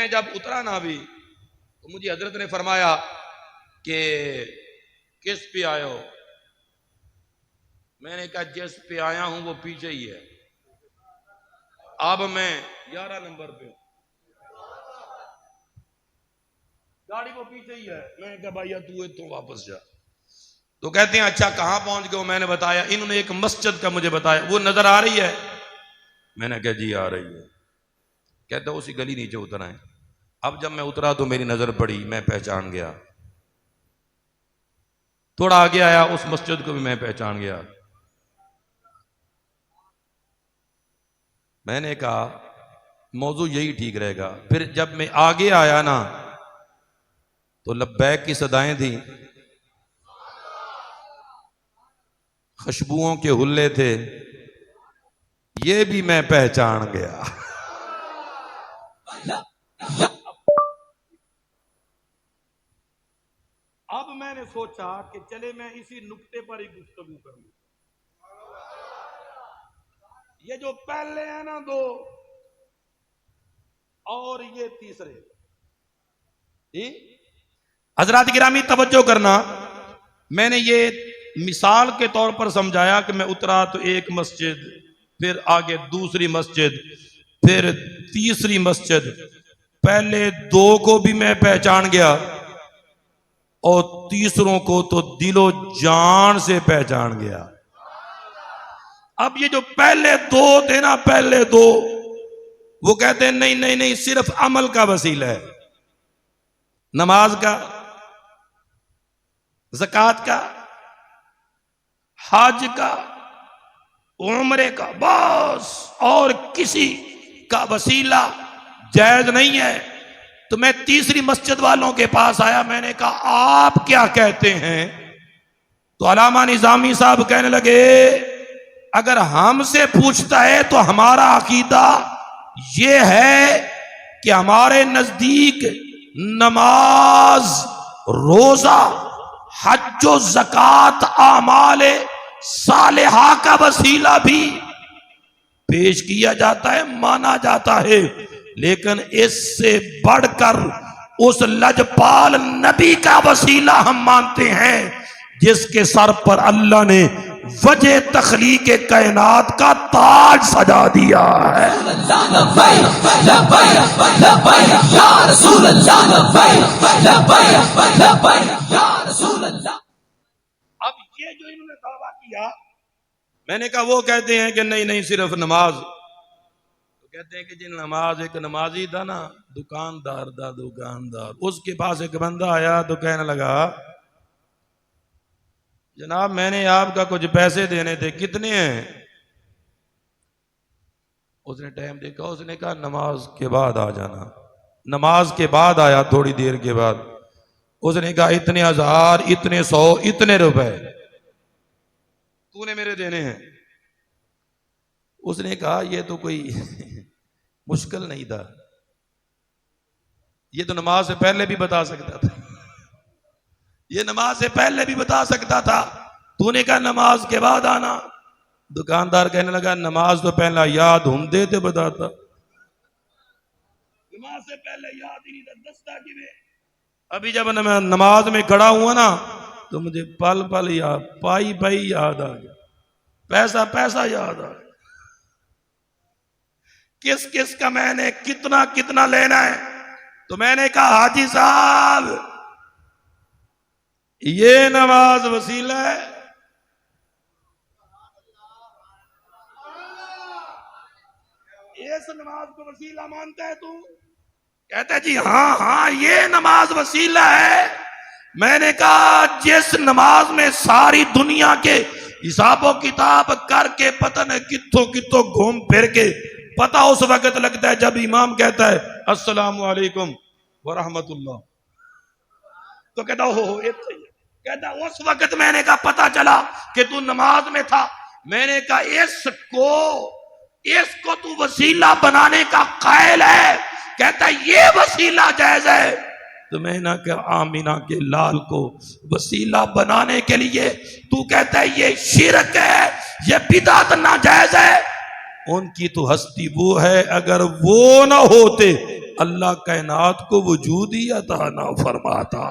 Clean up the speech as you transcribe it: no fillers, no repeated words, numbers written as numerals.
मैं जब उतरा ना अभी तो मुझे हजरत ने फरमाया कि किस पे आए हो। मैंने कहा जिस पे आया हूं वो पीछे ही है। अब मैं 11 नंबर पे, गाड़ी वो पीछे ही है। मैंने कहा भैया तू तो वापस जा। तो कहते हैं अच्छा कहां पहुंच गए? मैंने बताया, इन्होंने एक मस्जिद का मुझे बताया, वो नजर आ रही है? मैंने कहा जी आ रही है। कहता उसी गली नीचे उतरा है। अब जब मैं उतरा तो मेरी नजर पड़ी, मैं पहचान गया। थोड़ा आगे आया, उस मस्जिद को भी मैं पहचान गया। मैंने कहा मौजू यही ठीक रहेगा। फिर जब मैं आगे आया ना तो लब्बैक की सदाएं थी, खुशबुओं के हुल्ले थे, ये भी मैं पहचान गया। अब मैंने सोचा कि चले मैं इसी नुक्ते पर ही गुफ्तगू करूं। ये जो पहले है ना दो और ये तीसरे, हजरात गिरामी तवज्जो करना, मैंने ये मिसाल के तौर पर समझाया कि मैं उतरा तो एक मस्जिद, फिर आगे दूसरी मस्जिद, फिर तीसरी मस्जिद। पहले दो को भी मैं पहचान गया और तीसरों को तो दिलो जान से पहचान गया। अब ये जो पहले दो थे ना, पहले दो, वो कहते हैं नहीं नहीं नहीं, सिर्फ अमल का वसीला है, नमाज का, ज़कात का, हज का, उम्रे का, बस और किसी का वसीला जायज नहीं है। तो मैं तीसरी मस्जिद वालों के पास आया, मैंने कहा आप क्या कहते हैं? तो अलामा निजामी साहब कहने लगे अगर हमसे पूछता है तो हमारा अकीदा ये है कि हमारे नजदीक नमाज, रोजा, हज व ज़कात आमाले सालेहा का वसीला भी पेश किया जाता है, माना जाता है, लेकिन इससे बढ़कर उस लजपाल नबी का वसीला हम मानते हैं जिसके सर पर अल्लाह ने वजह तखलीक कायनात का ताज सजा दिया है। अब ये जो इन्होंने दावा किया, मैंने कहा वो कहते हैं कि नहीं नहीं सिर्फ नमाज। तो कहते हैं कि जी नमाज, एक नमाजी था ना, दुकानदार, उसके पास एक बंदा आया तो कहने लगा जनाब मैंने आपका कुछ पैसे देने थे, कितने हैं? उसने टाइम देखा, उसने कहा नमाज के बाद आ जाना। नमाज के बाद आया, थोड़ी देर के बाद उसने कहा इतने हजार, इतने 100, इतने रुपए तूने मेरे देने हैं। उसने कहा ये तो कोई मुश्किल नहीं था, ये तो नमाज से पहले भी बता सकता था, ये नमाज से पहले भी बता सकता था, तूने कहा नमाज के बाद आना। दुकानदार कहने लगा नमाज तो पहला याद होंदे ते बताता, नमाज से पहले याद ही नहीं था, दस्ता की में अभी जब मैं नमाज में खड़ा हुआ ना तो मुझे पल पल याद, पाई पाई याद आ गया, पैसा पैसा याद आ गया, किस किस का मैंने कितना कितना लेना है। तो मैंने कहा हाजी साहब ये नमाज वसीला है, इस नमाज को वसीला मानता है तू? कहता है जी हाँ हाँ ये नमाज वसीला है। मैंने कहा जिस नमाज में सारी दुनिया के हिसाबो किताब करके पता नहीं कित्थों कित्थों घूम फिर के पता उस वक्त लगता है जब इमाम कहता है अस्सलामु अलैकुम व रहमतुल्लाह, तो कहता हो कहता उस वक्त मैंने कहा पता चला कि तू नमाज में था। मैंने कहा इसको तू वसीला बनाने का कायल है? कहता ये वसीला जायज है। तो मैंने कहा आमीना के लाल को वसीला बनाने के लिए तू कहता है ये शिरक है, ये बिदअत नाजायज है। उनकी तो हस्ती वो है, अगर वो ना होते अल्लाह कायनात को वजूद ही अता ना फरमाता।